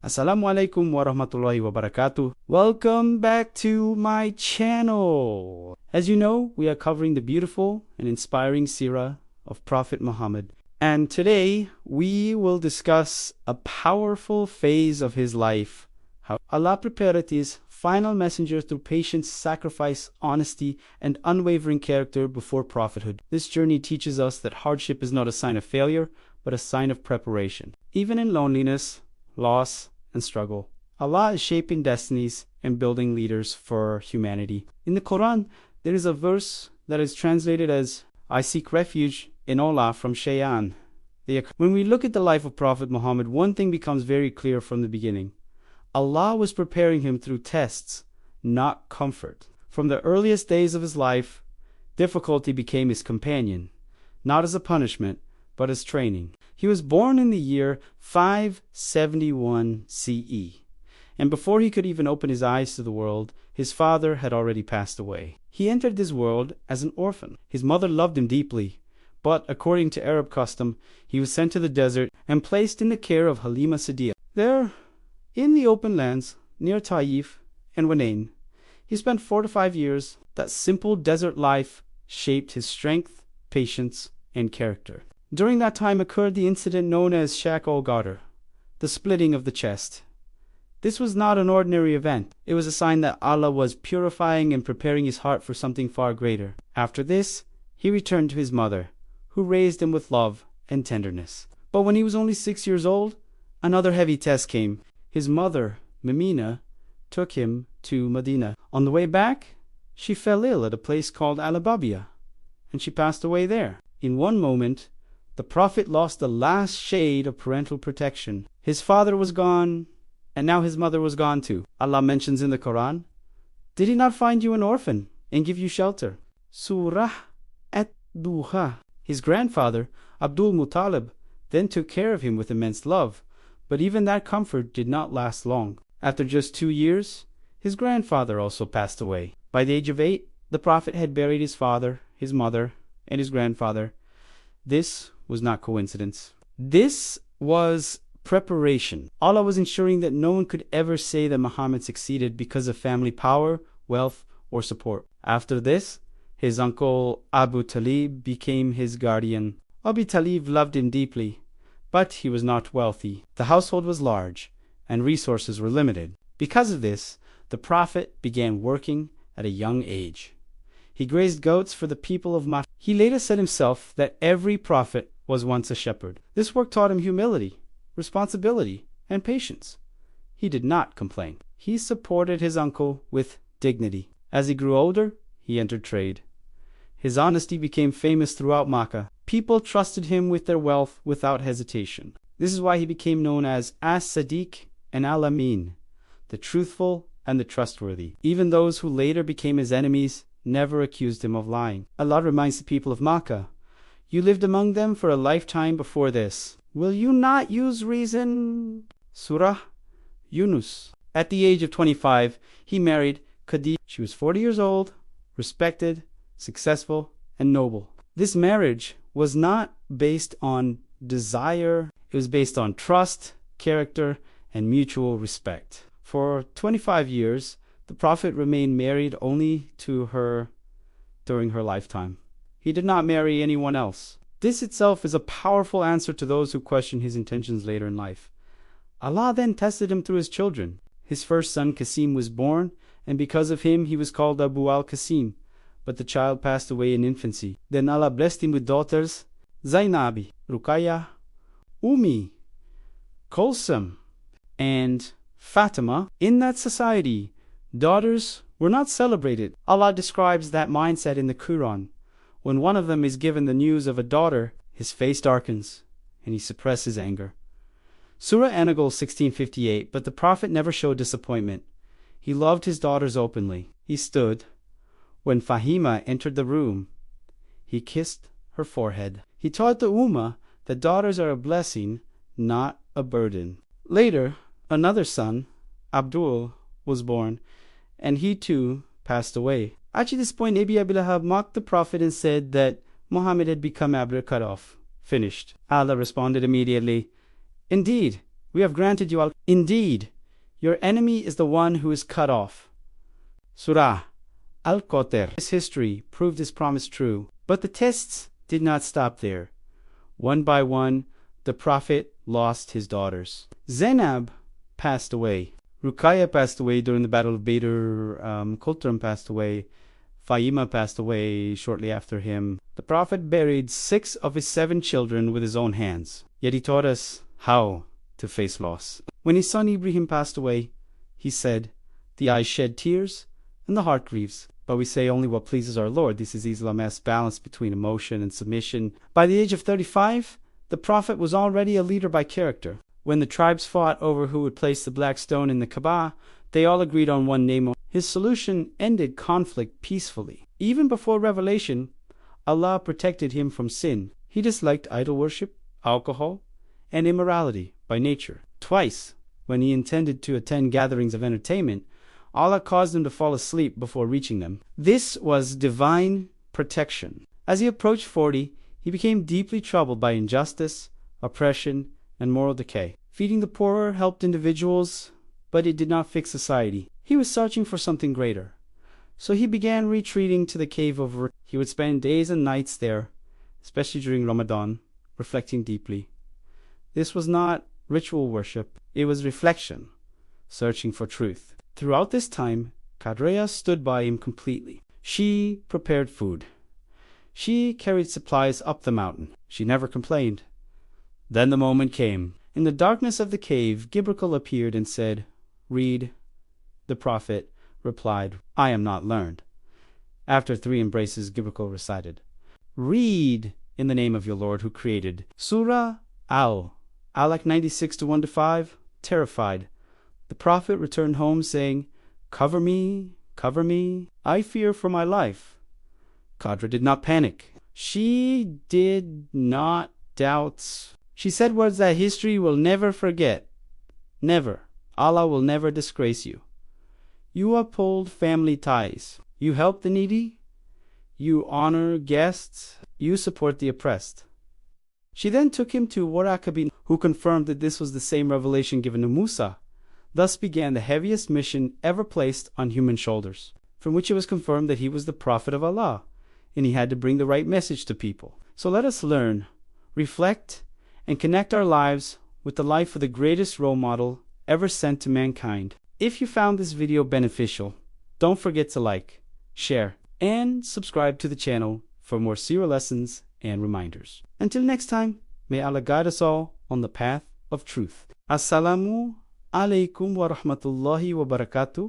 Assalamu alaikum warahmatullahi wabarakatuh. Welcome back to my channel. As you know, we are covering the beautiful and inspiring Seerah of Prophet Muhammad. And today we will discuss a powerful phase of his life. How Allah prepared his final messenger through patience, sacrifice, honesty, and unwavering character before prophethood. This journey teaches us that hardship is not a sign of failure, but a sign of preparation. Even in loneliness, loss, and struggle, Allah is shaping destinies and building leaders for humanity. In the Quran, there is a verse that is translated as, I seek refuge in Allah from Shaytan. When we look at the life of Prophet Muhammad, one thing becomes very clear from the beginning. Allah was preparing him through tests, not comfort. From the earliest days of his life, difficulty became his companion, not as a punishment, but as training. He was born in the year 571 CE, and before he could even open his eyes to the world, his father had already passed away. He entered this world as an orphan. His mother loved him deeply, but according to Arab custom, he was sent to the desert and placed in the care of Halima Sadiya. There, in the open lands, near Taif and Wanain, he spent 4 to 5 years. That simple desert life shaped his strength, patience, and character. During that time occurred the incident known as Shaq al-Ghadr, the splitting of the chest. This was not an ordinary event. It was a sign that Allah was purifying and preparing his heart for something far greater. After this, he returned to his mother, who raised him with love and tenderness. But when he was only 6 years old, another heavy test came. His mother, Mimina, took him to Medina. On the way back, she fell ill at a place called Al-Ababiyah, and she passed away there. In one moment, the Prophet lost the last shade of parental protection. His father was gone, and now his mother was gone too. Allah mentions in the Quran, did he not find you an orphan and give you shelter? Surah at-Duha. His grandfather, Abdul Muttalib, then took care of him with immense love, but even that comfort did not last long. After just 2 years, his grandfather also passed away. By the age of 8, the Prophet had buried his father, his mother, and his grandfather. This was not coincidence. This was preparation. Allah was ensuring that no one could ever say that Muhammad succeeded because of family power, wealth, or support. After this, his uncle Abu Talib became his guardian. Abu Talib loved him deeply, but he was not wealthy. The household was large, and resources were limited. Because of this, the Prophet began working at a young age. He grazed goats for the people of Makkah. He later said himself that every prophet was once a shepherd. This work taught him humility, responsibility, and patience. He did not complain. He supported his uncle with dignity. As he grew older, he entered trade. His honesty became famous throughout Makkah. People trusted him with their wealth without hesitation. This is why he became known as As-Sadiq and Al-Amin, the truthful and the trustworthy. Even those who later became his enemies never accused him of lying. Allah reminds the people of Makkah, you lived among them for a lifetime before this. Will you not use reason? Surah Yunus. At the age of 25, he married Khadijah. She was 40 years old, respected, successful, and noble. This marriage was not based on desire. It was based on trust, character, and mutual respect. For 25 years, the Prophet remained married only to her during her lifetime. He did not marry anyone else. This itself is a powerful answer to those who question his intentions later in life. Allah then tested him through his children. His first son Qasim was born, and because of him he was called Abu al-Qasim, but the child passed away in infancy. Then Allah blessed him with daughters, Zainabi, Ruqayya, Ummi, Kulsum, and Fatima. In that society, daughters were not celebrated. Allah describes that mindset in the Quran. When one of them is given the news of a daughter, his face darkens, and he suppresses anger. Surah An-Nahl 16:58. But the Prophet never showed disappointment. He loved his daughters openly. He stood. When Fahima entered the room, he kissed her forehead. He taught the Ummah that daughters are a blessing, not a burden. Later, another son, Abdul, was born, and he too passed away. At this point, Abi Lahab mocked the Prophet and said that Muhammad had become cut off, finished. Allah responded immediately, indeed, We have granted you Indeed, your enemy is the one who is cut off. Surah Al-Qatir. His history proved his promise true, but the tests did not stop there. One by one, the Prophet lost his daughters. Zainab passed away. Ruqayya passed away during the Battle of Badr. Kulthum passed away. Fatima passed away shortly after him. The Prophet buried 6 of his 7 children with his own hands. Yet he taught us how to face loss. When his son Ibrahim passed away, he said, "The eyes shed tears and the heart grieves, but we say only what pleases our Lord." This is Islam's balance between emotion and submission. By the age of 35, the Prophet was already a leader by character. When the tribes fought over who would place the black stone in the Kaaba, they all agreed on one name. His solution ended conflict peacefully. Even before revelation, Allah protected him from sin. He disliked idol worship, alcohol, and immorality by nature. Twice, when he intended to attend gatherings of entertainment, Allah caused him to fall asleep before reaching them. This was divine protection. As he approached 40, he became deeply troubled by injustice, oppression, and moral decay. Feeding the poor helped individuals, but it did not fix society. He was searching for something greater. So he began retreating to the Cave of Hira. He would spend days and nights there, especially during Ramadan, reflecting deeply. This was not ritual worship, it was reflection, searching for truth. Throughout this time, Qadriya stood by him completely. She prepared food. She carried supplies up the mountain. She never complained. Then the moment came. In the darkness of the cave, Gibril appeared and said, "Read." The Prophet replied, "I am not learned." After 3 embraces, Gibril recited, "Read in the name of your Lord who created." Surah Al-Alaq 96-1-5. Terrified, the Prophet returned home saying, cover me, I fear for my life." Qadra did not panic. She did not doubt. She said words that history will never forget. Never. Allah will never disgrace you. You uphold family ties. You help the needy. You honor guests. You support the oppressed. She then took him to Waraqah, who confirmed that this was the same revelation given to Musa. Thus began the heaviest mission ever placed on human shoulders, from which it was confirmed that he was the Prophet of Allah, and he had to bring the right message to people. So let us learn, reflect, and connect our lives with the life of the greatest role model ever sent to mankind. If you found this video beneficial, don't forget to like, share, and subscribe to the channel for more Seerah lessons and reminders. Until next time, may Allah guide us all on the path of truth. Assalamu alaikum wa rahmatullahi wa barakatuh.